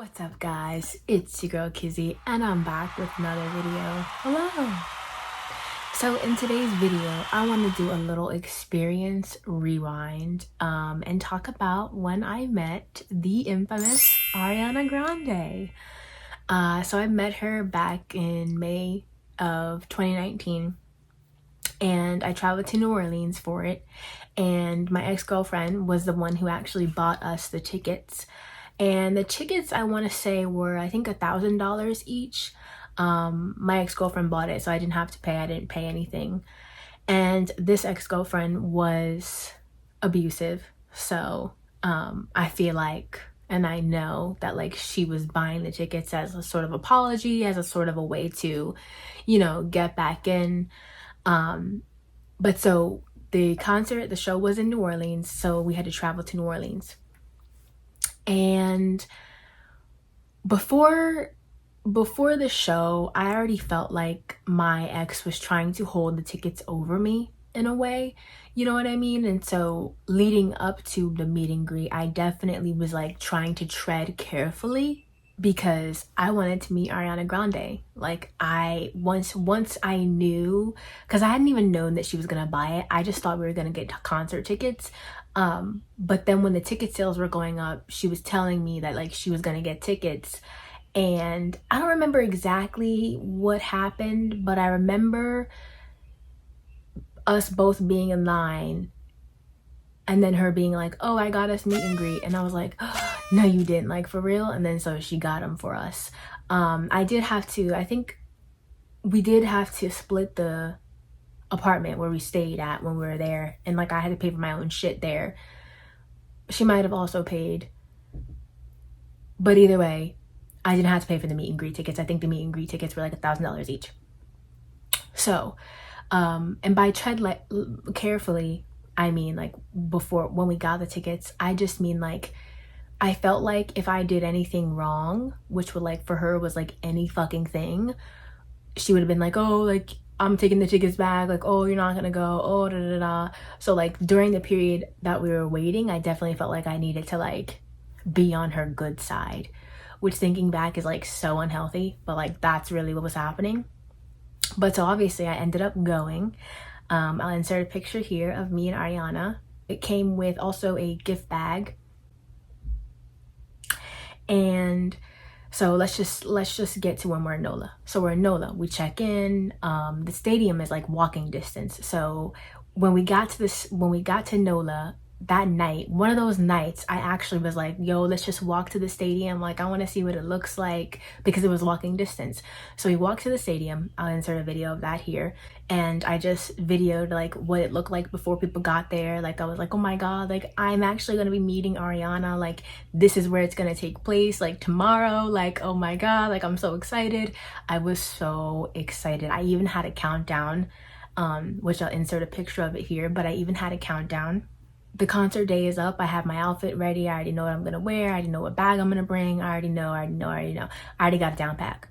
What's up guys, it's your girl Kizzy and I'm back with another video. Hello! So in today's video, I want to do a little experience rewind and talk about when I met the infamous Ariana Grande. So I met her back in May of 2019 and I traveled to New Orleans for it, and my ex-girlfriend was the one who actually bought us the tickets. And the tickets, I want to say, were I think $1,000 each. My ex-girlfriend bought it, so I didn't have to pay. I didn't pay anything. And this ex-girlfriend was abusive, so I feel like, and I know that like she was buying the tickets as a sort of apology, as a sort of a way to, you know, get back in. But so the show was in New Orleans, so we had to travel to New Orleans. And before the show, I already felt like my ex was trying to hold the tickets over me in a way, you know what I mean? And so leading up to the meet and greet, I definitely was like trying to tread carefully because I wanted to meet Ariana Grande. Like once I knew, because I hadn't even known that she was gonna buy it. I just thought we were gonna get concert tickets. But then when the ticket sales were going up, she was telling me that like she was gonna get tickets, and I don't remember exactly what happened, but I remember us both being in line and then her being like, oh, I got us meet and greet, and I was like, oh, no you didn't, like for real? And then so she got them for us. I think we did have to split the apartment where we stayed at when we were there, and like I had to pay for my own shit there. She might have also paid, but either way I didn't have to pay for the meet and greet tickets. I think the meet and greet tickets were like $1,000 each. So and by tread carefully, I mean like before, when we got the tickets, I just mean like I felt like if I did anything wrong, which would like for her was like any fucking thing, she would have been like, oh, like I'm taking the tickets back, like, oh, you're not gonna go, oh, da da da. So like during the period that we were waiting, I definitely felt like I needed to like be on her good side, which thinking back is like so unhealthy, but like that's really what was happening. But so obviously I ended up going. I'll insert a picture here of me and Ariana. It came with also a gift bag. And so let's just get to when we're in NOLA. So we're in NOLA, we check in. The stadium is like walking distance. So when we got to NOLA that night, one of those nights, I actually was like, yo, let's just walk to the stadium. Like I want to see what it looks like, because it was walking distance. So we walked to the stadium. I'll insert a video of that here. And I just videoed like what it looked like before people got there. Like I was like, oh my god, like I'm actually going to be meeting Ariana, like this is where it's going to take place, like tomorrow, like oh my god, like I'm so excited. I was so excited. I even had a countdown, which I'll insert a picture of it here, but I even had a countdown. The concert day is up. I have my outfit ready. I already know what I'm gonna wear. I already know what bag I'm gonna bring. I already got it down pat.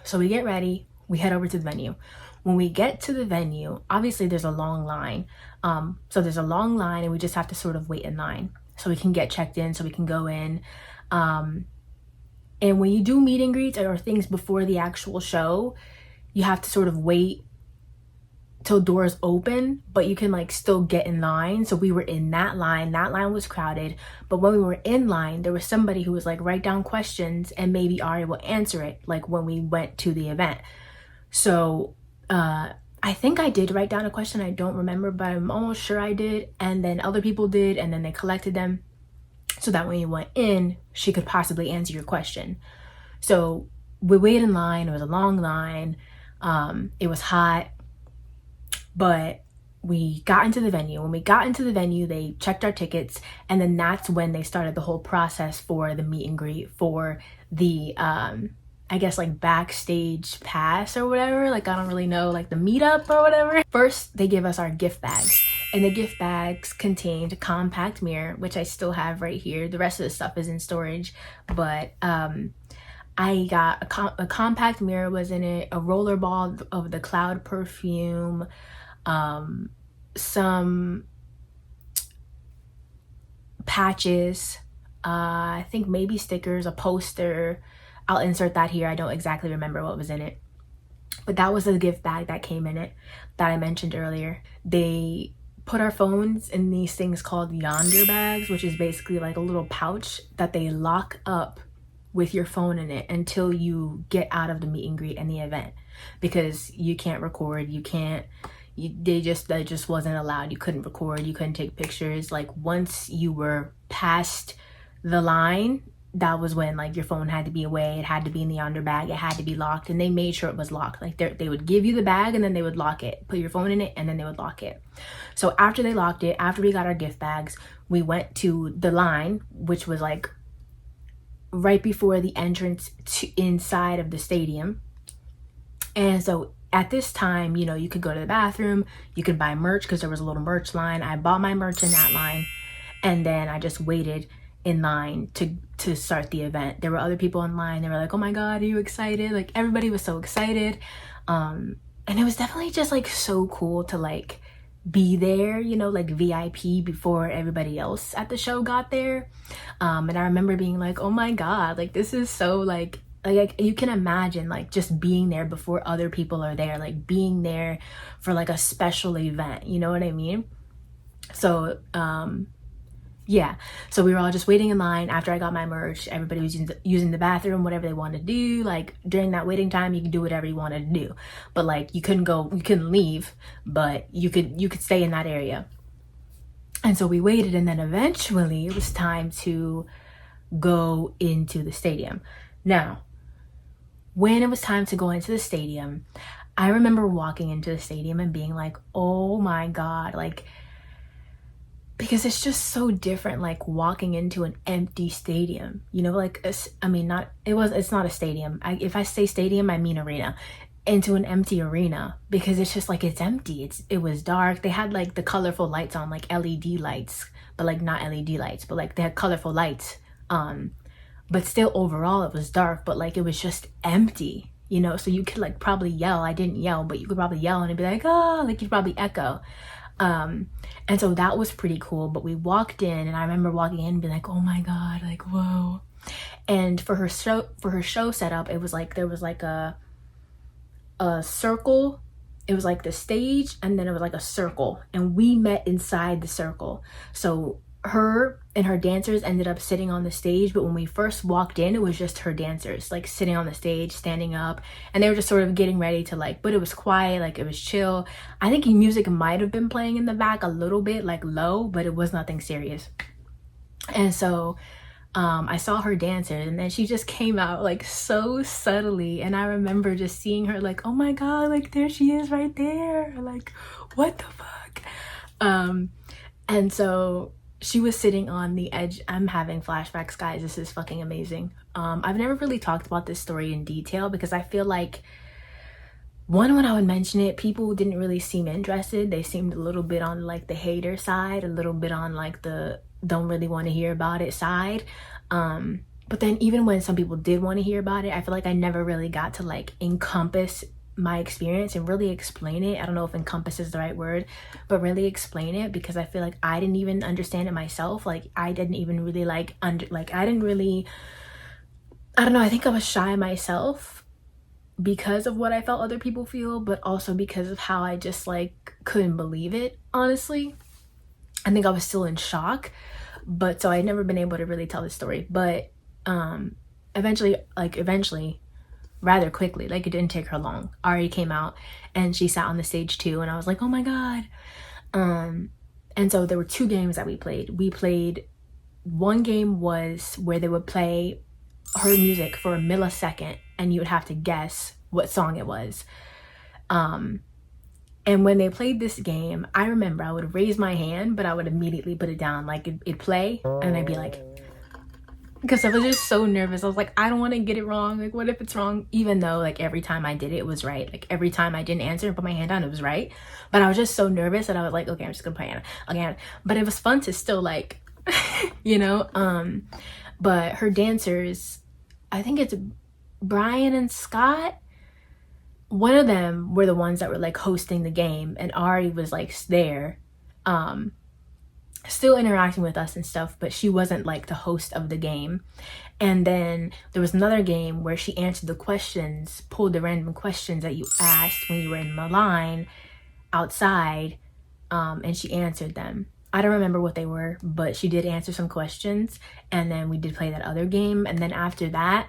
So we get ready, we head over to the venue. When we get to the venue, obviously there's a long line. So there's a long line and we just have to sort of wait in line so we can get checked in, so we can go in. And when you do meet and greets or things before the actual show, you have to sort of wait till doors open, but you can like still get in line. So we were in that line was crowded, but when we were in line, there was somebody who was like, write down questions and maybe Ari will answer it, like when we went to the event. So I think I did write down a question, I don't remember, but I'm almost sure I did, and then other people did, and then they collected them so that when you went in, she could possibly answer your question. So we waited in line. It was a long line. It was hot, but we got into the venue. When we got into the venue, they checked our tickets, and then that's when they started the whole process for the meet and greet, for the I guess like backstage pass or whatever, like I don't really know, like the meetup or whatever. First they give us our gift bags, and the gift bags contained a compact mirror, which I still have right here. The rest of the stuff is in storage, but I got a compact mirror was in it, a roller ball of the Cloud perfume, some patches, I think maybe stickers, a poster. I'll insert that here. I don't exactly remember what was in it. But that was the gift bag that came in it that I mentioned earlier. They put our phones in these things called yonder bags, which is basically like a little pouch that they lock up with your phone in it until you get out of the meet and greet and the event, because you can't record, that just wasn't allowed. You couldn't record, you couldn't take pictures. Like once you were past the line, that was when like your phone had to be away, it had to be in the yonder bag, it had to be locked, and they made sure it was locked. Like they would give you the bag and then they would lock it, put your phone in it, and then they would lock it. So after they locked it, after we got our gift bags, we went to the line, which was like right before the entrance to inside of the stadium. And so at this time, you know, you could go to the bathroom, you could buy merch because there was a little merch line. I bought my merch in that line, and then I just waited in line to start the event. There were other people in line. They were like, oh my God, are you excited? Like everybody was so excited. And it was definitely just like so cool to like be there, you know, like VIP before everybody else at the show got there. And I remember being like, oh my God, like this is so like you can imagine like just being there before other people are there, like being there for like a special event, you know what I mean? So yeah, so we were all just waiting in line. After I got my merch, everybody was using the bathroom, whatever they wanted to do. Like during that waiting time, you could do whatever you wanted to do, but like you couldn't leave, but you could stay in that area. And so we waited, and then eventually it was time to go into the stadium. Now, when it was time to go into the stadium, I remember walking into the stadium and being like, oh my God, like, because it's just so different, like walking into an empty stadium, you know, like, it's not a stadium. If I say stadium, I mean arena. Into an empty arena, because it's just like, it's empty. It was dark. They had like the colorful lights on, like LED lights, but like not LED lights, but like they had colorful lights. But still overall it was dark, but like it was just empty, you know, so you could like probably yell. I didn't yell, but you could probably yell and it'd be like, oh, like you'd probably echo. And so that was pretty cool. But we walked in, and I remember walking in and being like, oh my God, like, whoa. And for her show setup, it was like, there was like a circle. It was like the stage, and then it was like a circle, and we met inside the circle. So her and her dancers ended up sitting on the stage, but when we first walked in, it was just her dancers like sitting on the stage, standing up, and they were just sort of getting ready to like, but it was quiet, like it was chill. I think music might have been playing in the back a little bit, like low, but it was nothing serious. And so I saw her dancers, and then she just came out like so subtly, and I remember just seeing her like, oh my God, like there she is right there, like what the fuck. And so she was sitting on the edge. I'm having flashbacks, guys. This is fucking amazing. I've never really talked about this story in detail because I feel like, one, when I would mention it, people didn't really seem interested. They seemed a little bit on like the hater side, a little bit on like the don't really want to hear about it side. But then even when some people did want to hear about it, I feel like I never really got to like encompass my experience and really explain it. I don't know if encompass is the right word, but really explain it, because I feel like I didn't even understand it myself. Like I didn't even really I don't know, I think I was shy myself because of what I felt other people feel, but also because of how I just like couldn't believe it, honestly. I think I was still in shock, but so I'd never been able to really tell the story. But eventually, rather quickly, like it didn't take her long, Ari came out and she sat on the stage too, and I was like, oh my God. And so there were two games that we played. One game was where they would play her music for a millisecond and you would have to guess what song it was. And when they played this game, I remember I would raise my hand, but I would immediately put it down. Like it'd play and I'd be like, because I was just so nervous. I was like, I don't want to get it wrong. Like, what if it's wrong? Even though like every time I did it, it was right. Like every time I didn't answer and put my hand down, it was right. But I was just so nervous that I was like, okay, I'm just gonna play it again. But it was fun to still like, you know. But her dancers, I think it's Brian and Scott. One of them were the ones that were like hosting the game, and Ari was like there. still interacting with us and stuff, but she wasn't like the host of the game. And then there was another game where she answered the questions, pulled the random questions that you asked when you were in the line outside, and she answered them. I don't remember what they were, but she did answer some questions, and then we did play that other game. And then after that,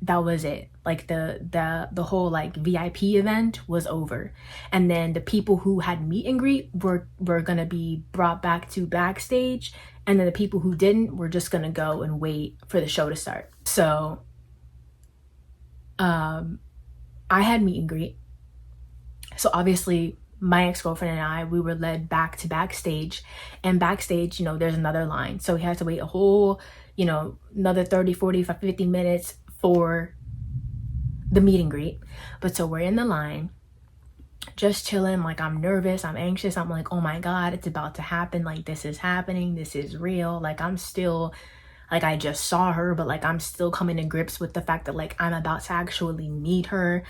that was it. Like the whole like VIP event was over, and then the people who had meet and greet were gonna be brought back to backstage, and then the people who didn't were just gonna go and wait for the show to start. So I had meet and greet, so obviously my ex-girlfriend and I, we were led back to backstage, and backstage, you know, there's another line, so we had to wait a whole, you know, another 30, 45, 50 minutes for the meet and greet. But so we're in the line, just chilling. Like, I'm nervous, I'm anxious, I'm like, oh my god, it's about to happen, like this is happening, this is real. Like, I'm still, like, I just saw her, but like I'm still coming to grips with the fact that like I'm about to actually meet her.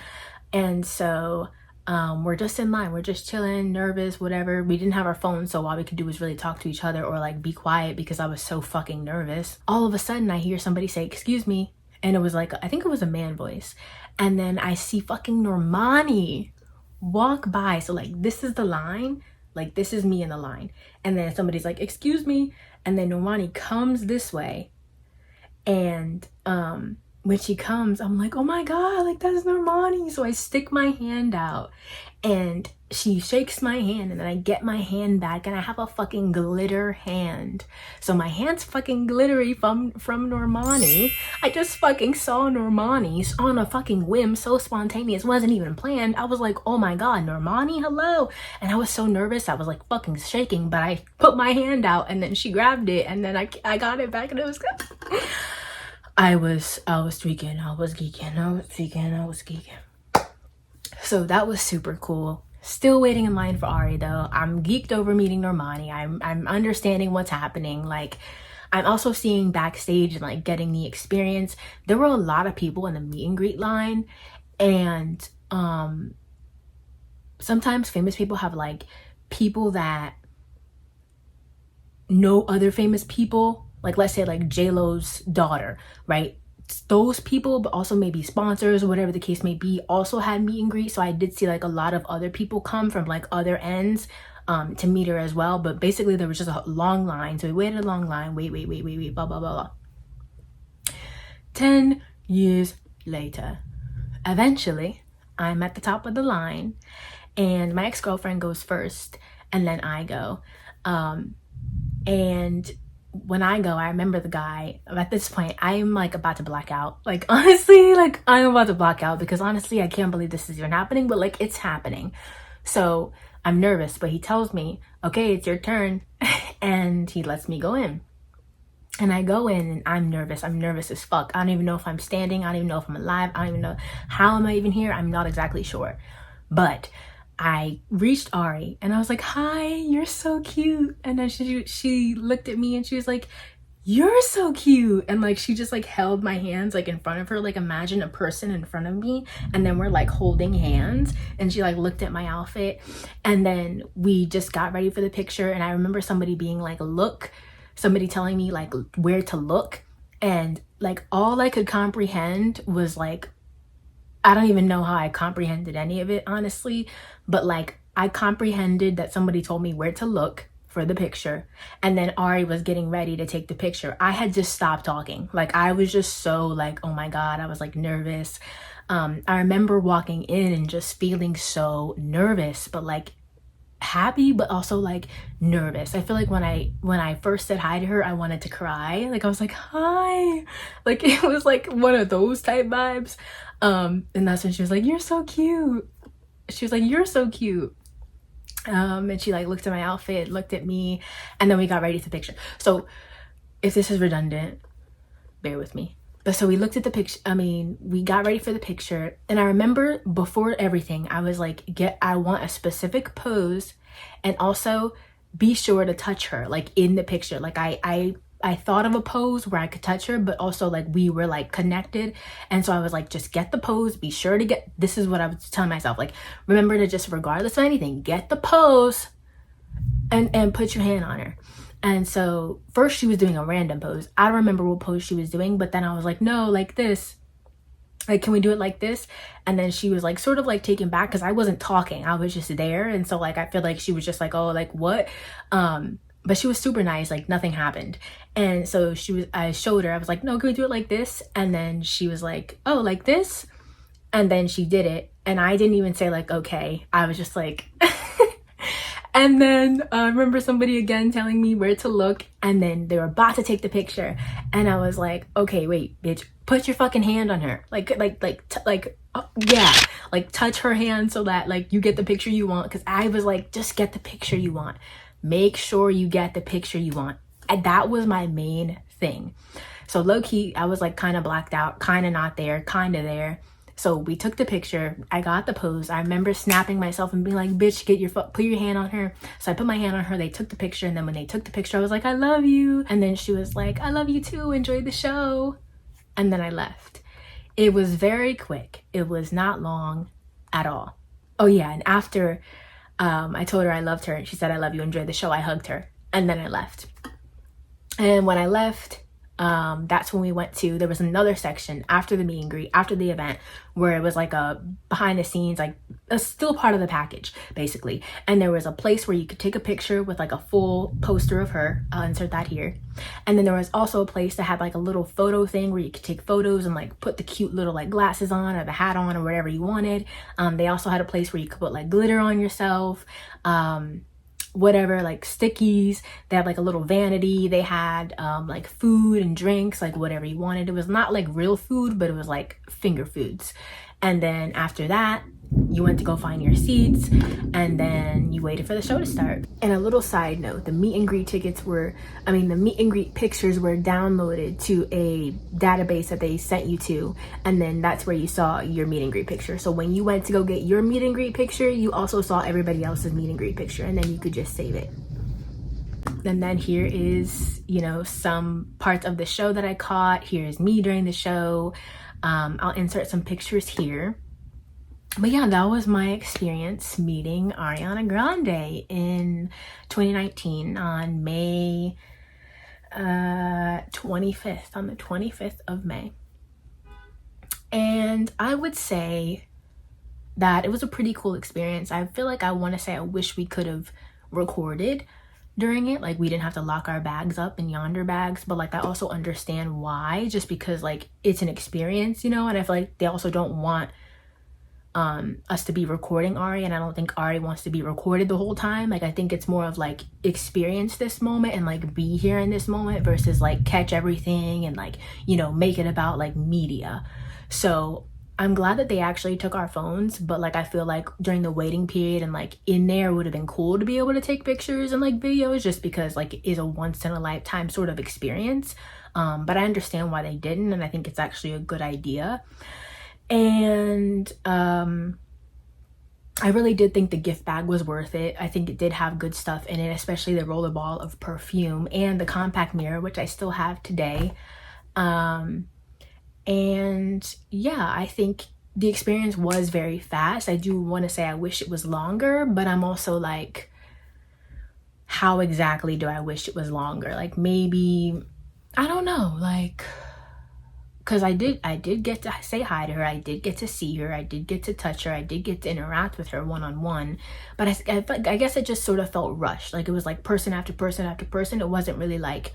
And so we're just in line, we're just chilling, nervous, whatever. We didn't have our phones, so all we could do was really talk to each other or like be quiet because I was so fucking nervous. All of a sudden I hear somebody say, excuse me, and it was like, I think it was a man voice. And then I see fucking Normani walk by. So like, this is the line, like this is me in the line, and then somebody's like, excuse me, and then Normani comes this way. And when she comes, I'm like, oh my god, like that's Normani. So I stick my hand out, and she shakes my hand, and then I get my hand back, and I have a fucking glitter hand. So my hand's fucking glittery from Normani. I just fucking saw Normani on a fucking whim, so spontaneous, wasn't even planned. I was like, oh my god, Normani, hello. And I was so nervous, I was like fucking shaking, but I put my hand out, and then she grabbed it, and then I got it back, and it was good. I was tweaking, I was geeking, I was tweaking, I was geeking. So that was super cool. Still waiting in line for Ari though. I'm geeked over meeting Normani. I'm understanding what's happening. Like, I'm also seeing backstage and like getting the experience. There were a lot of people in the meet and greet line, and sometimes famous people have like people that know other famous people. Like, let's say like J-Lo's daughter, right? Those people, but also maybe sponsors or whatever the case may be, also had meet and greet. So I did see like a lot of other people come from like other ends to meet her as well. But basically there was just a long line. So we waited a long line, wait, blah, blah, blah, blah. 10 years later, eventually I'm at the top of the line, and my ex-girlfriend goes first, and then I go. And when I go, I remember the guy. At this point, I'm like about to black out. Like, honestly, like I'm about to black out, because honestly, I can't believe this is even happening, but like it's happening. So I'm nervous, but he tells me, okay, it's your turn. And he lets me go in. And I go in, and I'm nervous. I'm nervous as fuck. I don't even know if I'm standing. I don't even know if I'm alive. I don't even know how am I even here. I'm not exactly sure. But I reached Ari, and I was like, hi, you're so cute. And then she looked at me, and she was like, you're so cute. And like, she just like held my hands like in front of her. Like, imagine a person in front of me, and then we're like holding hands, and she like looked at my outfit, and then we just got ready for the picture. And I remember somebody being like, look, somebody telling me like where to look, and like all I could comprehend was like, I don't even know how I comprehended any of it, honestly, but like I comprehended that somebody told me where to look for the picture, and then Ari was getting ready to take the picture. I had just stopped talking. Like, I was just so like, oh my god, I was like nervous. I remember walking in and just feeling so nervous, but like happy, but also like nervous. I feel like when I first said hi to her, I wanted to cry. Like, I was like, hi, like it was like one of those type vibes. And that's when she was like, you're so cute. She was like, you're so cute. And she like looked at my outfit, looked at me, and then we got ready to picture. So if this is redundant, bear with me. But so we looked at the picture, we got ready for the picture, and I remember before everything, I was like, I want a specific pose, and also be sure to touch her, like in the picture. Like I thought of a pose where I could touch her, but also like we were like connected. And so I was like, just get the pose, be sure to get, this is what I was telling myself, like, remember to just, regardless of anything, get the pose and put your hand on her. And so first she was doing a random pose. I don't remember what pose she was doing, but then I was like, no, like this. Like, can we do it like this? And then she was like sort of like taken back because I wasn't talking. I was just there. And so like I feel like she was just like, oh, like what? But she was super nice, like nothing happened. And so I showed her, I was like, no, can we do it like this? And then she was like, oh, like this? And then she did it. And I didn't even say like, okay. I was just like, and then I remember somebody again telling me where to look, and then they were about to take the picture, and I was like, okay, wait, bitch, put your fucking hand on her, yeah, like touch her hand so that like you get the picture you want. Because I was like, just get the picture you want, make sure you get the picture you want. And that was my main thing. So low-key, I was like kind of blacked out, kind of not there, kind of there. So we took the picture, I got the pose. I remember snapping myself and being like, bitch, put your hand on her. So I put my hand on her, they took the picture, and then when they took the picture, I was like, I love you. And then she was like, I love you too, enjoy the show. And then I left. It was very quick. It was not long at all. Oh yeah, and after I told her I loved her, and she said, I love you, enjoy the show, I hugged her, and then I left. And when I left, that's when we went to, there was another section after the meet and greet, after the event, where it was like a behind the scenes, like a still part of the package basically. And there was a place where you could take a picture with like a full poster of her. I'll insert that here. And then there was also a place that had like a little photo thing where you could take photos and like put the cute little like glasses on or the hat on or whatever you wanted. They also had a place where you could put like glitter on yourself, whatever, like stickies. They had like a little vanity. They had like food and drinks, like whatever you wanted. It was not like real food, but it was like finger foods. And then after that, you went to go find your seats, and then you waited for the show to start. And a little side note, the meet and greet pictures were downloaded to a database that they sent you to, and then that's where you saw your meet and greet picture. So when you went to go get your meet and greet picture, you also saw everybody else's meet and greet picture, and then you could just save it. And then here is, you know, some parts of the show that I caught. Here's me during the show. I'll insert some pictures here. But yeah, that was my experience meeting Ariana Grande in 2019 on May 25th, on the 25th of May. And I would say that it was a pretty cool experience. I feel like I want to say I wish we could have recorded during it. Like we didn't have to lock our bags up in yonder bags, but like I also understand why, just because like it's an experience, you know, and I feel like they also don't want us to be recording Ari, and I don't think Ari wants to be recorded the whole time. Like I think it's more of like experience this moment and like be here in this moment versus like catch everything and like, you know, make it about like media. So I'm glad that they actually took our phones, but like I feel like during the waiting period and like in there would have been cool to be able to take pictures and like videos, just because like it is a once in a lifetime sort of experience. But I understand why they didn't, and I think it's actually a good idea. And I really did think the gift bag was worth it. I think it did have good stuff in it, especially the rollerball of perfume and the compact mirror, which I still have today. And yeah, I think the experience was very fast. I do want to say I wish it was longer, but I'm also like, how exactly do I wish it was longer? Like maybe, I don't know, like, because I did get to say hi to her, I did get to see her, I did get to touch her, I did get to interact with her one-on-one, but I guess it just sort of felt rushed. Like it was like person after person after person. It wasn't really like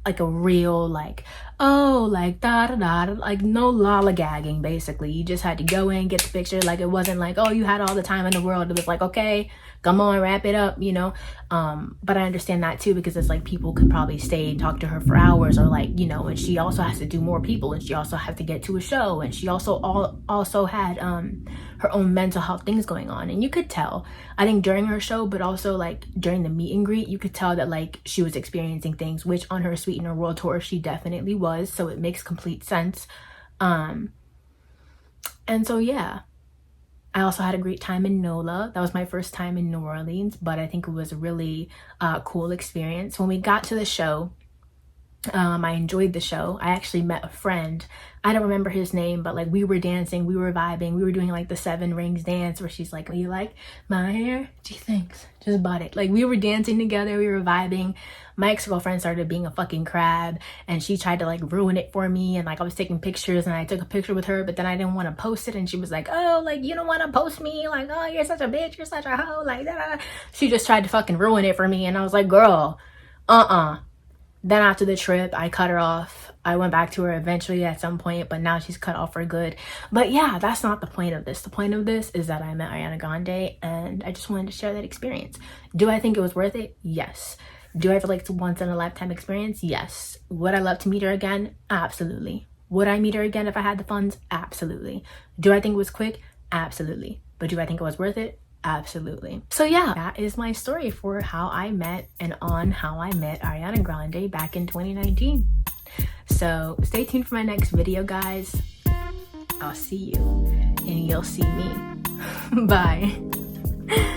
a real like, oh, like da da da, like no lollygagging basically. You just had to go in, get the picture. Like it wasn't like, oh, you had all the time in the world. It was like, okay, come on, wrap it up, you know. But I understand that too, because it's like people could probably stay and talk to her for hours, or like, you know, and she also has to do more people, and she also has to get to a show, and she also had her own mental health things going on. And you could tell, I think during her show, but also like during the meet and greet, you could tell that like she was experiencing things, which on her Sweetener World Tour she definitely was, so it makes complete sense. And so yeah, I also had a great time in NOLA. That was my first time in New Orleans, but I think it was a really cool experience. When we got to the show, I enjoyed the show. I actually met a friend. I don't remember his name, but like we were dancing, we were vibing, we were doing like the 7 rings dance where she's like, "Oh, you like my hair? Gee, thanks. Just bought it." Like we were dancing together, we were vibing. My ex-girlfriend started being a fucking crab and she tried to like ruin it for me, and like I was taking pictures and I took a picture with her, but then I didn't want to post it, and she was like, "Oh, like you don't want to post me, like, oh, you're such a bitch, you're such a hoe," like that. She just tried to fucking ruin it for me, and I was like, "Girl, Then after the trip, I cut her off. I went back to her eventually at some point, but now she's cut off for good. But yeah, that's not the point of this. The point of this is that I met Ariana Grande and I just wanted to share that experience. Do I think it was worth it? Yes. Do I feel like it's a once in a lifetime experience? Yes. Would I love to meet her again? Absolutely. Would I meet her again if I had the funds? Absolutely. Do I think it was quick? Absolutely. But do I think it was worth it? Absolutely. So yeah, that is my story for how I met and on how I met Ariana Grande back in 2019. So stay tuned for my next video, guys. I'll see you and you'll see me. Bye.